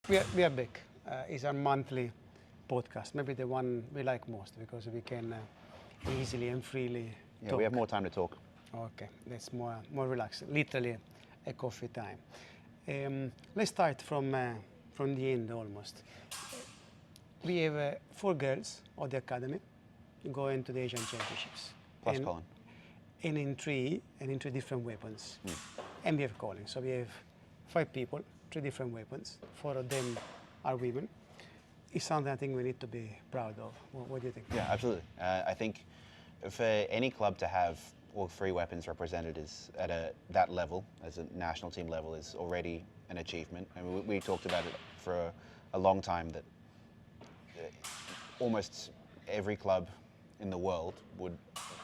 We are back. It's our monthly podcast, maybe the one we like most because we can easily and freely talk. We have more time to talk. Okay, that's more relaxed. Literally a coffee time. Let's start from the end almost. We have 4 girls of the academy going to the Asian Championships. Plus Colin. And in three different weapons. And we have Colin. So we have 5 people, 3 different weapons. 4 of them are women. It's something I think we need to be proud of. What do you think? Yeah, absolutely. I think for any club to have all 3 weapons represented is at that level, as a national team level, is already an achievement. I mean, we talked about it for a long time that almost every club in the world would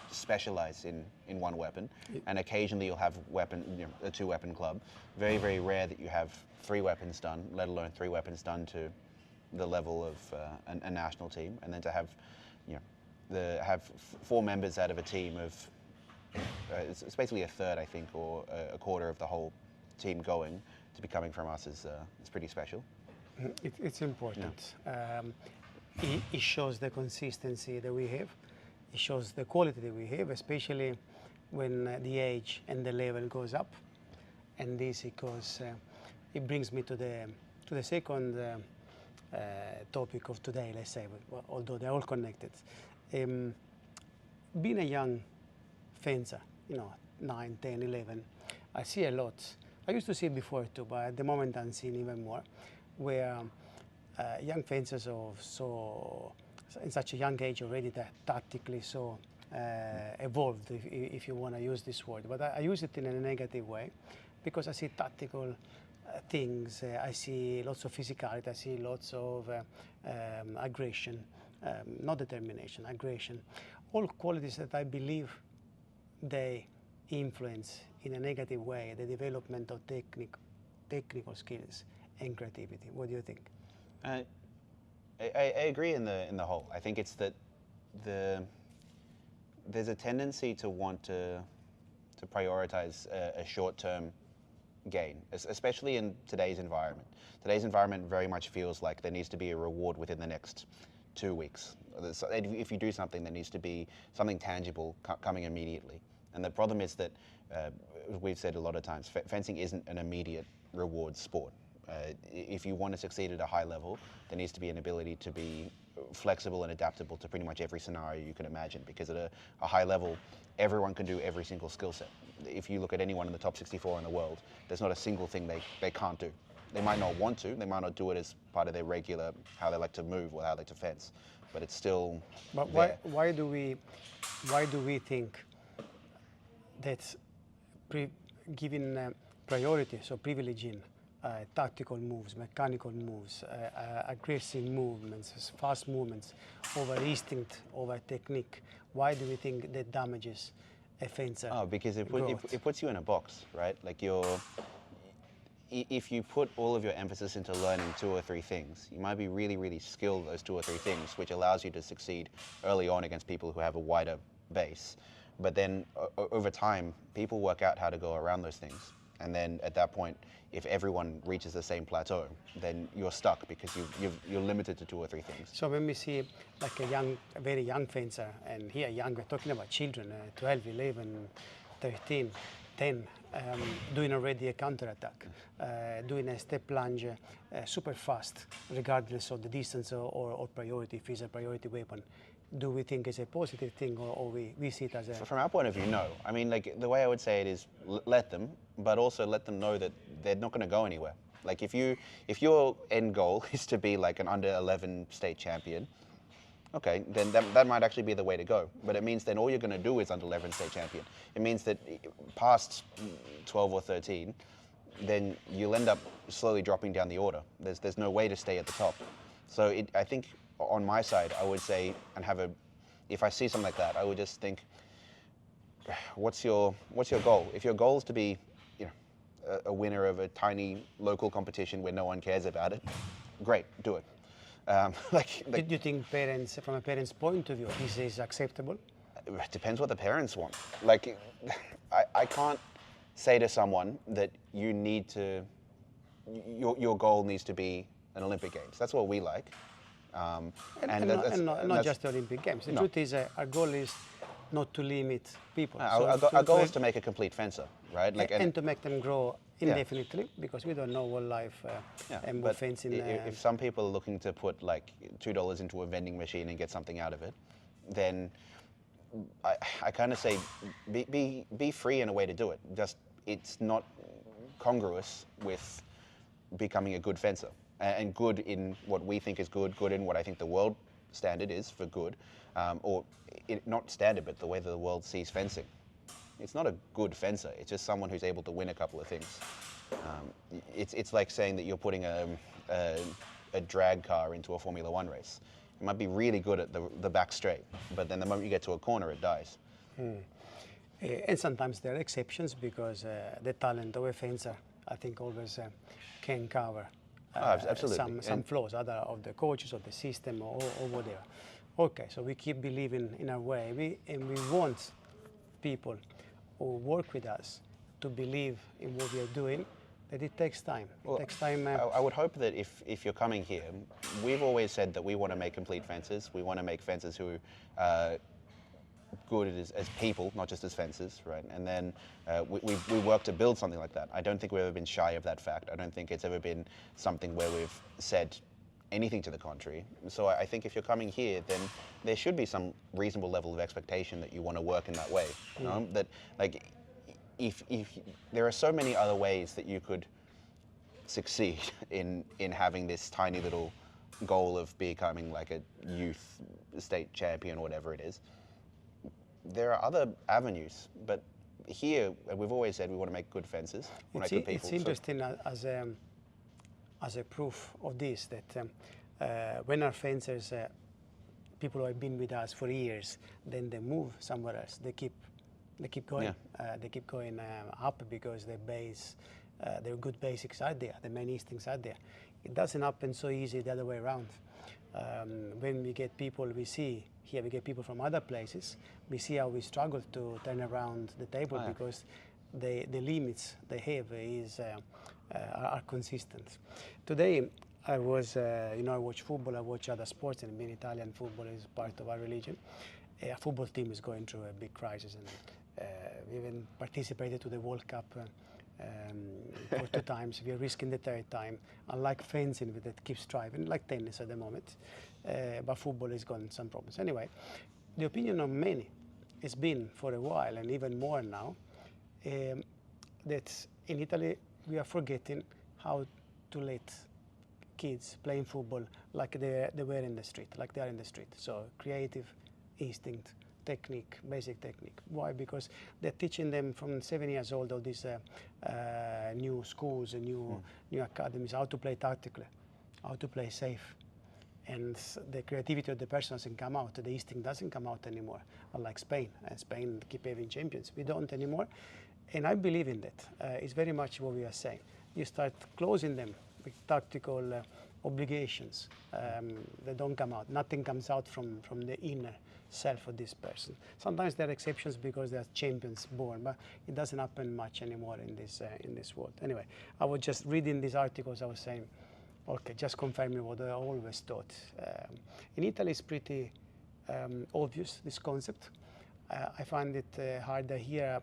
specialize in one weapon, and occasionally you'll have a 2-weapon club. Very, very rare that you have 3 weapons done, let alone 3 weapons done to the level of a national team, and then to have, have 4 members out of a team of, it's basically a third, I think, or a quarter of the whole team going to be coming from us is pretty special. It's important. Yeah. It shows the consistency that we have. It shows the quality that we have, especially when the age and the level goes up. And this because it brings me to the second topic of today, let's say, although they're all connected. Being a young fencer, 9, 10, 11, I see a lot. I used to see it before too, but at the moment I'm seeing even more, where young fencers are in such a young age already that tactically so evolved, if you want to use this word. But I use it in a negative way because I see tactical things, I see lots of physicality, I see lots of aggression, not determination, aggression. All qualities that I believe they influence in a negative way the development of technical skills and creativity. What do you think? I agree in the whole. I think it's that there's a tendency to want to prioritize a short-term gain, especially in today's environment. Today's environment very much feels like there needs to be a reward within the next 2 weeks. If you do something, there needs to be something tangible coming immediately. And the problem is that, we've said a lot of times, fencing isn't an immediate reward sport. If you want to succeed at a high level, there needs to be an ability to be flexible and adaptable to pretty much every scenario you can imagine, because at a high level, everyone can do every single skill set. If you look at anyone in the top 64 in the world, there's not a single thing they can't do. They might not want to, they might not do it as part of their regular, how they like to move or how they like to fence, but it's still But there. why do we think that giving priority, so privileging tactical moves, mechanical moves, aggressive movements, fast movements, over instinct, over technique, why do we think that damages a fencer? Oh, because it puts you in a box, right? Like if you put all of your emphasis into learning 2 or 3 things, you might be really, really skilled at those 2 or 3 things, which allows you to succeed early on against people who have a wider base. But then over time, people work out how to go around those things. And then at that point, if everyone reaches the same plateau, then you're stuck because you're limited to 2 or 3 things. So when we see like a very young fencer, and here young, we're talking about children, 12, 11, 13, 10, doing already a counterattack, doing a step lunge super fast, regardless of the distance or priority, if it's a priority weapon. Do we think it's a positive thing, or we see it as a... From our point of view, no. I mean, like, the way I would say it is let them, but also let them know that they're not going to go anywhere. Like, if your end goal is to be like an under 11 state champion, okay, then that might actually be the way to go. But it means then all you're going to do is under 11 state champion. It means that past 12 or 13, then you'll end up slowly dropping down the order. There's no way to stay at the top. So I think on my side, I would say, if I see something like that, I would just think, what's your goal? If your goal is to be, a winner of a tiny local competition where no one cares about it, great, do it. Do you think parents, from a parent's point of view, this is acceptable? It depends what the parents want. Like, I can't say to someone that you need to, your goal needs to be an Olympic Games. That's what we like. And not just the Olympic Games. The truth is, our goal is not to limit people. Our goal is to make a complete fencer, right? And to make them grow indefinitely, because we don't know what life and what fencing. If some people are looking to put like $2 into a vending machine and get something out of it, then I kind of say be free in a way to do it. Just it's not congruous with becoming a good fencer, and good in what we think is good in what I think the world standard is for good, or not standard, but the way that the world sees fencing. It's not a good fencer. It's just someone who's able to win a couple of things. It's like saying that you're putting a drag car into a Formula One race. It might be really good at the back straight, but then the moment you get to a corner, it dies. And sometimes there are exceptions, because the talent of a fencer, I think, always can cover some flaws, either of the coaches or the system or whatever. Okay, so we keep believing in our way, and we want people who work with us to believe in what we are doing, that it takes time. It takes time. I would hope that if you're coming here, we've always said that we want to make complete fencers. We want to make fencers who are good as people, not just as fencers, right? And then we work to build something like that. I don't think we've ever been shy of that fact. I don't think it's ever been something where we've said anything to the contrary. So I think if you're coming here, then there should be some reasonable level of expectation that you want to work in that way. You know? That, like, if there are so many other ways that you could succeed in having this tiny little goal of becoming like a youth state champion or whatever it is. There are other avenues, but here we've always said we want to make good fences. It's interesting as a proof of this, that when our fencers, people who have been with us for years, then they move somewhere else. They keep going. They keep going up, because their good basics are there. The main instincts are there. It doesn't happen so easy the other way around. When we get people, we get people from other places, we see how we struggle to turn around the table, because the limits they have are consistent. Today, I was, I watch football, I watch other sports, and being Italian, football is part of our religion. Our football team is going through a big crisis, and we even participated to the World Cup for 2 times. We are risking the 3rd time. Unlike fencing, that keeps striving, like tennis at the moment, but football has got some problems. Anyway, the opinion of many has been for a while, and even more now, that in Italy we are forgetting how to let kids playing football like they were in the street, like they are in the street. So creative, instinct, technique, basic technique. Why? Because they're teaching them from 7 years old all these new schools and new academies, how to play tactically, how to play safe. And the creativity of the person doesn't come out, the instinct doesn't come out anymore, unlike Spain. And Spain keep having champions. We don't anymore. And I believe in that. It's very much what we are saying. You start closing them with tactical obligations. They don't come out. Nothing comes out from the inner self of this person. Sometimes there are exceptions because there are champions born, but it doesn't happen much anymore in this world. Anyway, I was just reading these articles. I was saying, okay, just confirming what I always thought. In Italy, it's pretty obvious, this concept. I find it harder here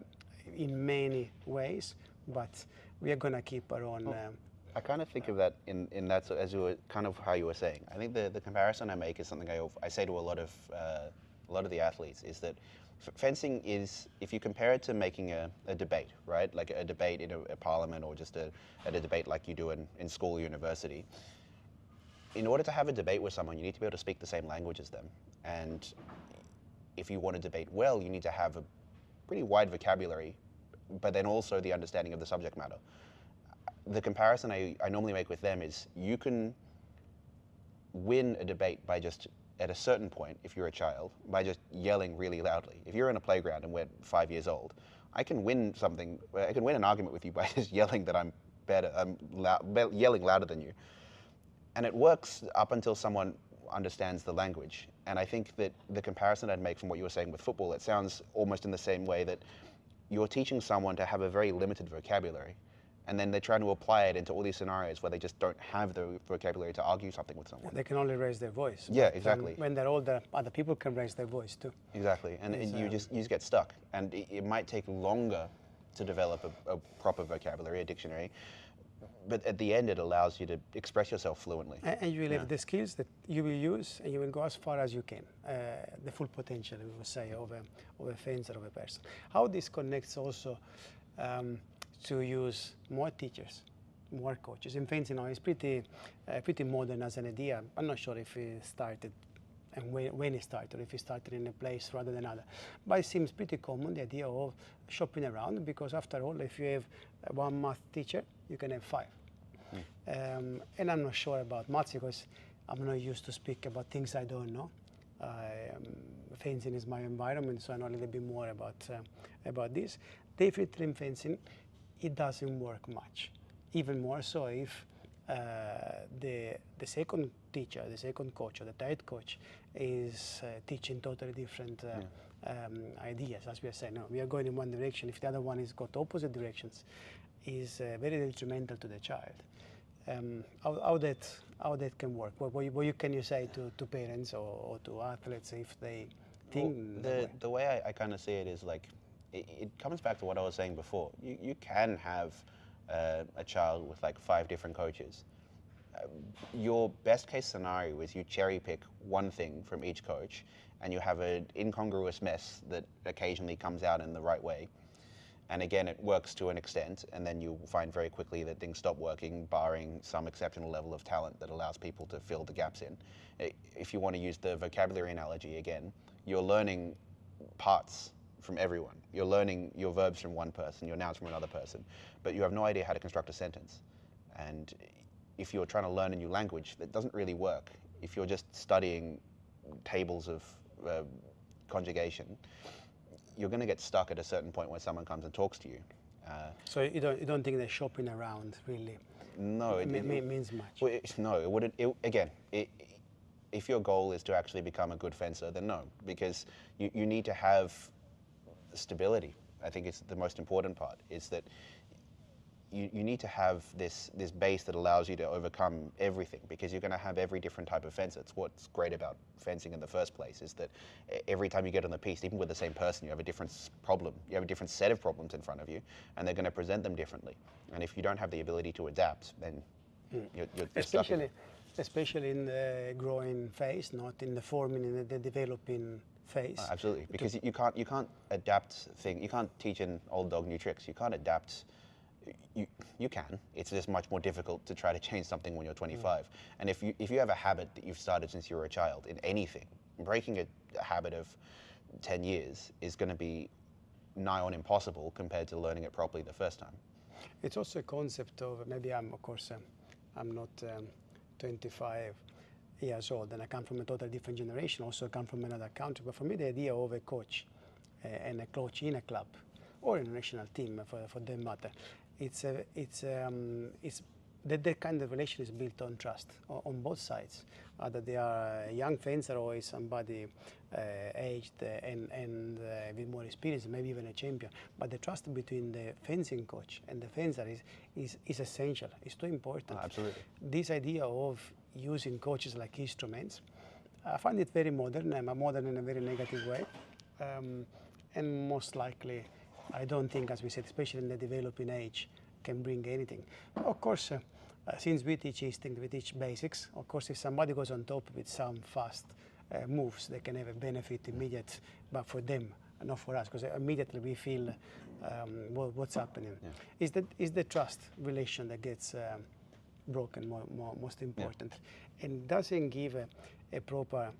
in many ways, but we are going to keep our own. I kind of think of that in that, so as you were kind of how you were saying. I think the comparison I make is something I say to a lot of the athletes, is that fencing is, if you compare it to making a debate, right? Like a debate in a parliament, or just a debate like you do in school or university. In order to have a debate with someone, you need to be able to speak the same language as them. And if you want to debate well, you need to have a pretty wide vocabulary, but then also the understanding of the subject matter. The comparison I normally make with them is, you can win a debate by just, at a certain point, if you're a child, by just yelling really loudly. If you're in a playground and we're 5 years old, I can win an argument with you by just yelling that I'm better, yelling louder than you. And it works up until someone understands the language. And I think that the comparison I'd make from what you were saying with football, it sounds almost in the same way, that you're teaching someone to have a very limited vocabulary. and then they're trying to apply it into all these scenarios where they just don't have the vocabulary to argue something with someone. They can only raise their voice. Yeah, but, exactly. When they're older, other people can raise their voice too. Exactly, and you just get stuck, and it might take longer to develop a proper vocabulary, a dictionary, but at the end it allows you to express yourself fluently. And you will have the skills that you will use, and you will go as far as you can, the full potential, we would say, of a fencer, of a person. How this connects also to use more teachers, more coaches. In fencing now, it's pretty modern as an idea. I'm not sure if it started and when it started, or if it started in a place rather than other. But it seems pretty common, the idea of shopping around, because after all, if you have one math teacher, you can have 5. And I'm not sure about maths because I'm not used to speak about things I don't know. Fencing is my environment, so I know a little bit more about this. Definitely in fencing, it doesn't work much. Even more so if the second teacher, the second coach, or the third coach is teaching totally different ideas. As we are saying, no, we are going in one direction. If the other one has got opposite directions, is very detrimental to the child. How that can work? What can you say to parents or to athletes if they think? Well, the way I kind of see it is like, it comes back to what I was saying before. You can have a child with like 5 different coaches. Your best case scenario is you cherry pick one thing from each coach, and you have an incongruous mess that occasionally comes out in the right way. And again, it works to an extent, and then you'll find very quickly that things stop working, barring some exceptional level of talent that allows people to fill the gaps in. If you want to use the vocabulary analogy again, you're learning parts from everyone. You're learning your verbs from one person, your nouns from another person, but you have no idea how to construct a sentence. And if you're trying to learn a new language, that doesn't really work. If you're just studying tables of conjugation, you're going to get stuck at a certain point where someone comes and talks to you. So you don't think that shopping around really means much? Well, no, it wouldn't. If your goal is to actually become a good fencer, then no, because you need to have stability. I think it's the most important part, is that you need to have this base that allows you to overcome everything, because you're going to have every different type of fence. It's what's great about fencing in the first place, is that every time you get on the piste, even with the same person, you have a different problem. You have a different set of problems in front of you, and they're going to present them differently. And if you don't have the ability to adapt, then you're stuck. Especially in the growing phase, not in the forming, in the developing phase. Absolutely, because you can't adapt things. You can't teach an old dog new tricks. You can't adapt. You can. It's just much more difficult to try to change something when you're 25. And if you have a habit that you've started since you were a child in anything, breaking a habit of 10 years is going to be nigh on impossible compared to learning it properly the first time. It's also a concept of, maybe I'm not 25 years old, and I come from a totally different generation. Also, I come from another country. But for me, the idea of a coach and a coach in a club or in a national team, for that matter, it's that kind of relation is built on trust on both sides. Either they are a young fencer or is somebody aged and with more experience, maybe even a champion. But the trust between the fencing coach and the fencer is essential. It's too important. Oh, absolutely. This idea of using coaches like instruments, I find it very modern, modern in a very negative way. And most likely, I don't think, as we said, especially in the developing age, can bring anything. Of course, since we teach instinct, we teach basics. Of course, if somebody goes on top with some fast moves, they can have a benefit immediate, but for them, not for us, because immediately we feel what's happening. Yeah. Is the trust relation that gets broken most important, and doesn't give a proper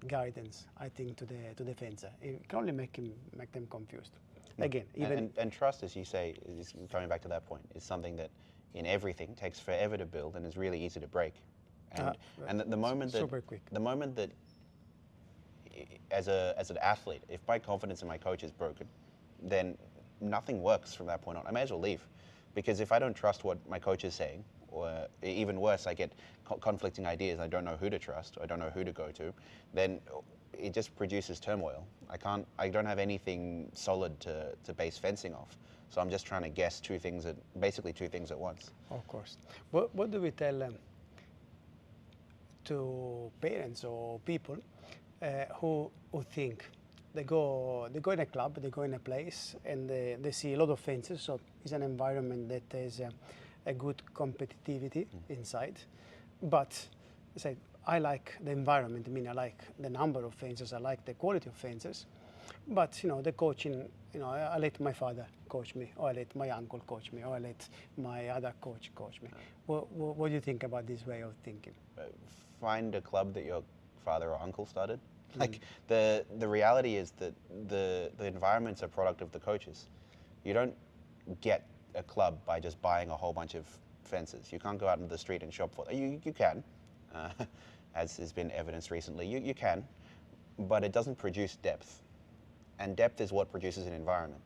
guidance, I think, to the fencer. It can only make them confused. Again, and trust, as you say, is coming back to that point, is something that in everything takes forever to build and is really easy to break. And the moment that super quick. The moment that as an athlete, if my confidence in my coach is broken, then nothing works from that point on. I may as well leave, because if I don't trust what my coach is saying, or even worse, I get conflicting ideas, I don't know who to trust, I don't know who to go to, then it just produces turmoil. I don't have anything solid to base fencing off. So I'm just trying to guess basically two things at once. Of course. What do we tell to parents or people who think they go in a club, they go in a place, and they see a lot of fences. So it's an environment that has a good competitivity inside. But say I like the environment. I mean, I like the number of fences. I like the quality of fences. But the coaching, I let my father coach me, or I let my uncle coach me, or I let my other coach me. What do you think about this way of thinking? Find a club that your father or uncle started. Like the reality is that the environment's a product of the coaches. You don't get a club by just buying a whole bunch of fences. You can't go out into the street and shop for them. You can, as has been evidenced recently. You can, but it doesn't produce depth. And depth is what produces an environment.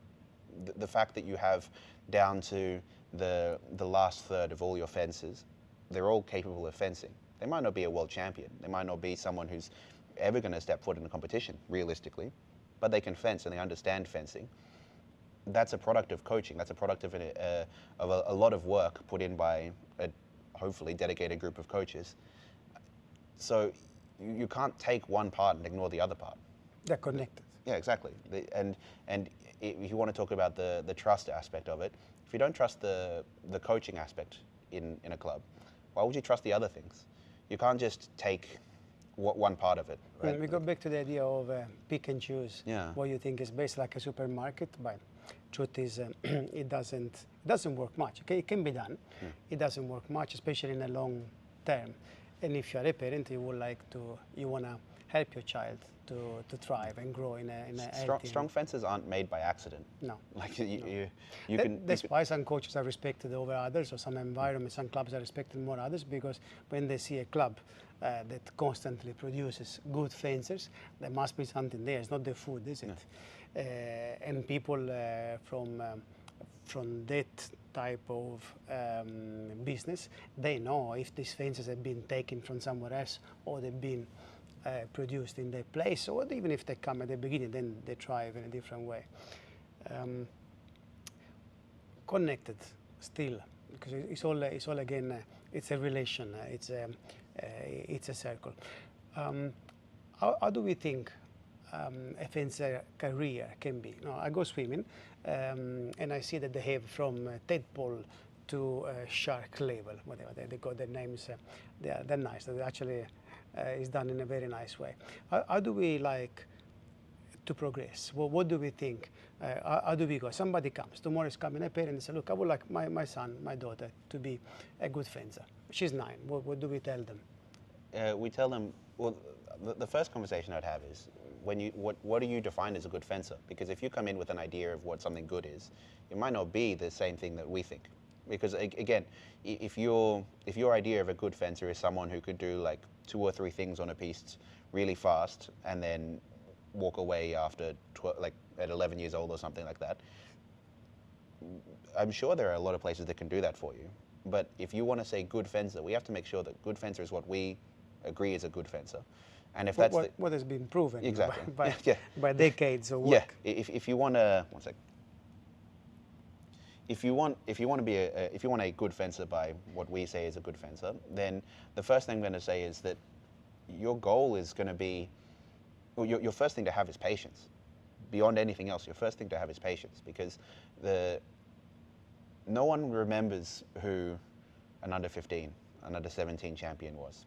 The fact that you have down to the last third of all your fences, they're all capable of fencing. They might not be a world champion. They might not be someone who's ever going to step foot in a competition, realistically, but they can fence and they understand fencing. That's a product of coaching. That's a product of a lot of work put in by a hopefully dedicated group of coaches. So you can't take one part and ignore the other part. They're connected. Yeah, exactly. And if you want to talk about the trust aspect of it, if you don't trust the coaching aspect in a club, why would you trust the other things? You can't just take one part of it. Right? We go back to the idea of pick and choose. Yeah. What you think is based like a supermarket, but truth is it doesn't work much. Okay, it can be done. It doesn't work much, especially in a long term. And if you're a parent, you want to help your child to thrive and grow in a strong fences aren't made by accident. No. Like you can. That's why some coaches are respected over others, or some environments, some clubs are respected more others, because when they see a club that constantly produces good fencers, there must be something there. It's not the food, is it? No. And people from that type of business, they know if these fences have been taken from somewhere else, or they've been produced in their place, or even if they come at the beginning, then they thrive in a different way. Connected still, because it's all again, it's a relation, it's a circle. How do we think a fencer career can be? I go swimming, and I see that they have from tadpole to shark level, whatever they got their names. They're nice. They actually is done in a very nice way. How do we like to progress? Well, what do we think? How do we go? Somebody comes, tomorrow is coming, a parent says, look, I would like my son, my daughter to be a good fencer. She's 9. What do we tell them? We tell them, well, the first conversation I'd have is, what do you define as a good fencer? Because if you come in with an idea of what something good is, it might not be the same thing that we think. Because again, if your idea of a good fencer is someone who could do like 2 or 3 things on a piece really fast and then walk away after at 11 years old or something like that, I'm sure there are a lot of places that can do that for you. But if you want to say good fencer, we have to make sure that good fencer is what we agree is a good fencer. And if that's what has been proven exactly by decades of work. Yeah. If you want to If you want a good fencer by what we say is a good fencer, then the first thing I'm going to say is that your goal is going to be, well, your first thing to have is patience. Beyond anything else, your first thing to have is patience, because no one remembers who an under 15, an under 17 champion was.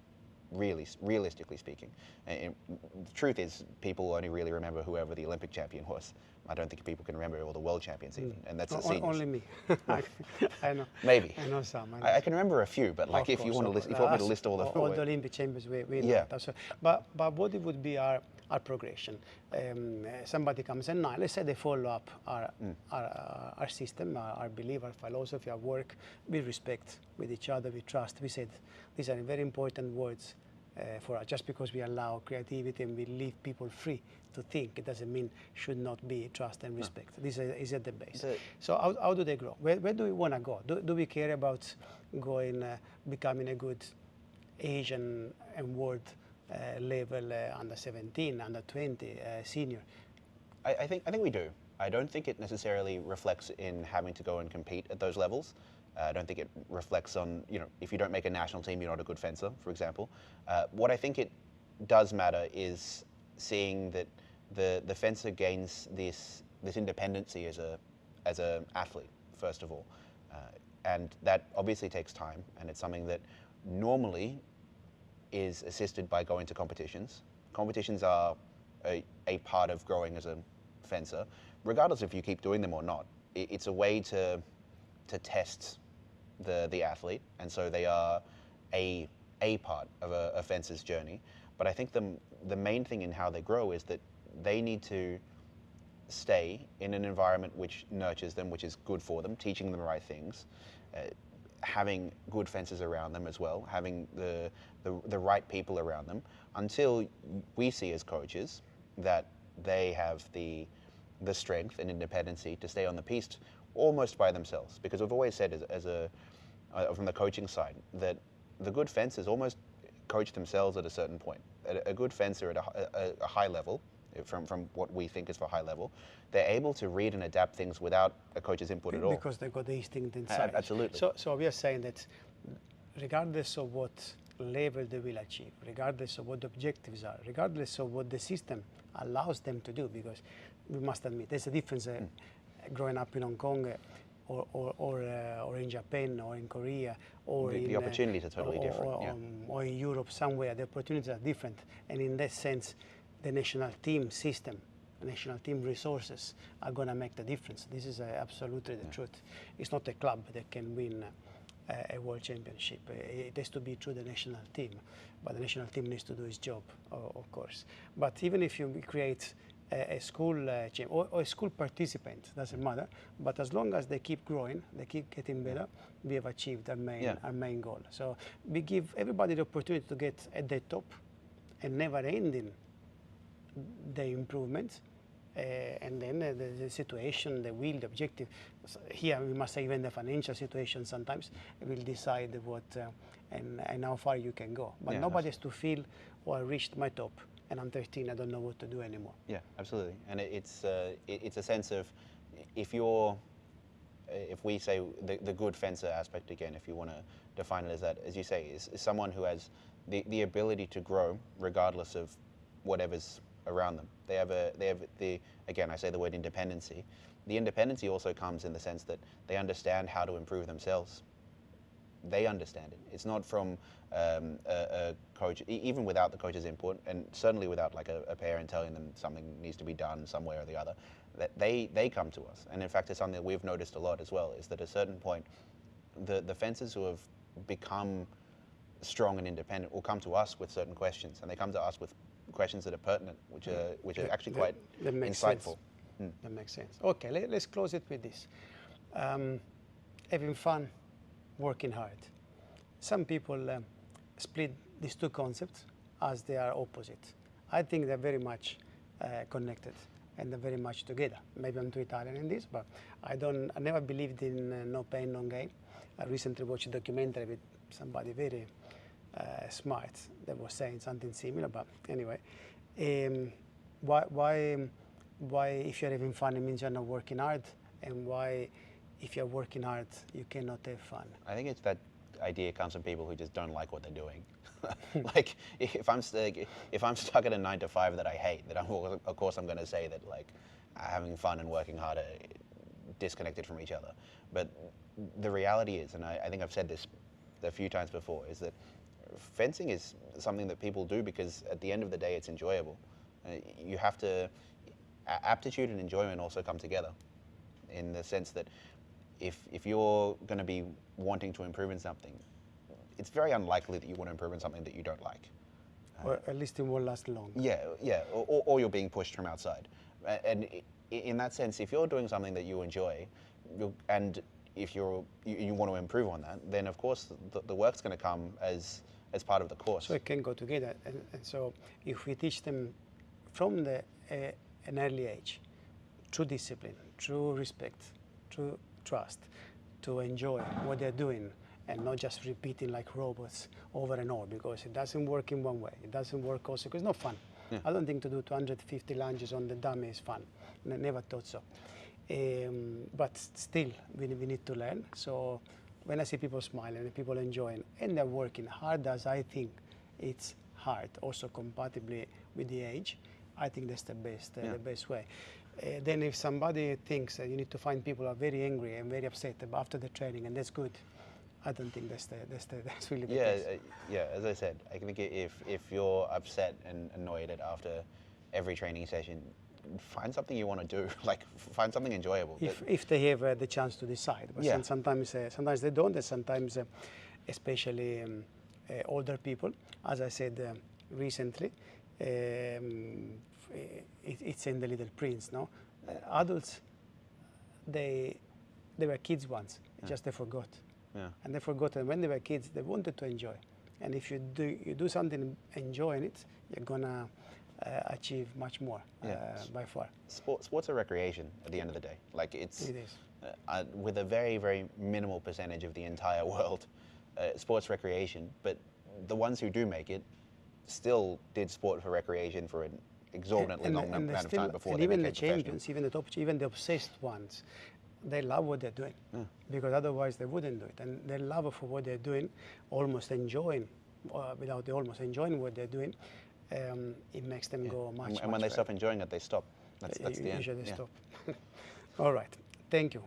Realistically speaking, and the truth is, people only really remember whoever the Olympic champion was. I don't think people can remember all the world champions even, and that's the seniors. Only me. I know. Maybe. I know some. I can remember a few, but like if you want me to list all the Olympic champions, we know yeah. that. So, but what it would be our progression? Somebody comes at 9. Let's say they follow up our system, our belief, our philosophy, our work. We respect with each other. We trust. We said these are very important words for us. Just because we allow creativity and we leave people free to think, it doesn't mean should not be trust and respect. No. This is at the base. So how do they grow? Where do we want to go? Do we care about going, becoming a good Asian and world level under 17, under 20 senior? I think we do. I don't think it necessarily reflects in having to go and compete at those levels. I don't think it reflects on, if you don't make a national team, you're not a good fencer, for example. What I think it does matter is seeing that the fencer gains this independency as a athlete, first of all. And that obviously takes time, and it's something that normally is assisted by going to competitions. Competitions are a part of growing as a fencer, regardless if you keep doing them or not. It's a way to test the athlete, and so they are a part of a fencer's journey. But I think the main thing in how they grow is that they need to stay in an environment which nurtures them, which is good for them, teaching them the right things, having good fencers around them as well, having the right people around them, until we see as coaches that they have the strength and independency to stay on the piste almost by themselves. Because we've always said from the coaching side that the good fencers almost coach themselves at a certain point. A good fencer at a high level, from what we think is for high level, they're able to read and adapt things without a coach's input at all. Because they've got the instinct inside. Absolutely. So we are saying that regardless of what level they will achieve, regardless of what the objectives are, regardless of what the system allows them to do, because we must admit there's a difference growing up in Hong Kong or in Japan or in Korea or the opportunities are totally different. Or in Europe somewhere. The opportunities are different, and in that sense the national team system, national team resources are going to make the difference. This is absolutely the truth. It's not a club that can win a world championship. It has to be through the national team, but the national team needs to do its job, of course. But even if you create a school team or a school participant, doesn't matter, but as long as they keep growing, they keep getting better, we have achieved our main goal. So we give everybody the opportunity to get at the top and never ending the improvement, and then the situation, the will, the objective. So here we must say even the financial situation sometimes will decide what and how far you can go. But nobody has to feel, oh, I reached my top and I'm 13, I don't know what to do anymore. Yeah, absolutely. And it's a sense of, if we say the good fencer aspect again, if you want to define it as that, as you say, is someone who has the ability to grow regardless of whatever's around them. They have the, again, I say the word independency. The independency also comes in the sense that they understand how to improve themselves. They understand it. It's not from a coach, even without the coach's input, and certainly without like a parent telling them something needs to be done some way or the other. That they come to us, and in fact, it's something that we've noticed a lot as well. Is that at a certain point, the fencers who have become strong and independent will come to us with certain questions, and they come to us with questions that are pertinent, which are actually quite insightful. That makes sense. Okay, let's close it with this. Having fun, working hard. Some people split these two concepts as they are opposite. I think they're very much connected and they're very much together. Maybe I'm too Italian in this, but I never believed in no pain, no gain. I recently watched a documentary with somebody very smart that was saying something similar, but anyway, why if you're having fun it means you're not working hard, and why if you're working hard you cannot have fun? I think it's that idea comes from people who just don't like what they're doing. Like if I'm stuck at a 9 to 5 that I hate, that of course I'm going to say that like having fun and working hard are disconnected from each other. But the reality is, and I think I've said this a few times before, is that fencing is something that people do because at the end of the day it's enjoyable. You have to, aptitude and enjoyment also come together, in the sense that if you're going to be wanting to improve in something, it's very unlikely that you want to improve in something that you don't like. Or at least it won't last long. Yeah, or you're being pushed from outside. And in that sense, if you're doing something that you enjoy, and if you want to improve on that, then of course the work's going to come as part of the course. So it can go together. And so if we teach them from an early age, through discipline, through respect, through trust, to enjoy what they're doing and not just repeating like robots over and over, because it doesn't work in one way. It doesn't work also because it's not fun. Yeah. I don't think to do 250 lunges on the dummy is fun. never thought so. But still, we need to learn. So when I see people smiling and people enjoying and they're working hard as I think it's hard, also compatibly with the age, I think that's the best way. Then if somebody thinks that you need to find people who are very angry and very upset after the training, and that's good, I don't think that's really the case. Yeah. As I said, I think if you're upset and annoyed at after every training session, find something you want to do. Like find something enjoyable. If they have the chance to decide, but sometimes they don't, and sometimes, especially older people, as I said recently. It's in The Little Prince, no? Adults, they were kids once, just they forgot. Yeah. And they forgot that when they were kids, they wanted to enjoy. And if you do something enjoying it, you're gonna achieve much more by far. Sports are recreation at the end of the day. Like it is. With a very, very minimal percentage of the entire world, sports recreation, but the ones who do make it still did sport for recreation for an exorbitantly long amount of time before they even became the champions, even the top, even the obsessed ones, they love what they're doing, because otherwise they wouldn't do it. And their love for what they're doing, almost enjoying, almost enjoying what they're doing, it makes them go much. And when they stop enjoying it, they stop. That's the end. Usually they stop. All right. Thank you.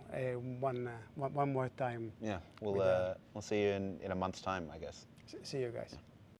One more time. Yeah. We'll see you in a month's time, I guess. See you guys.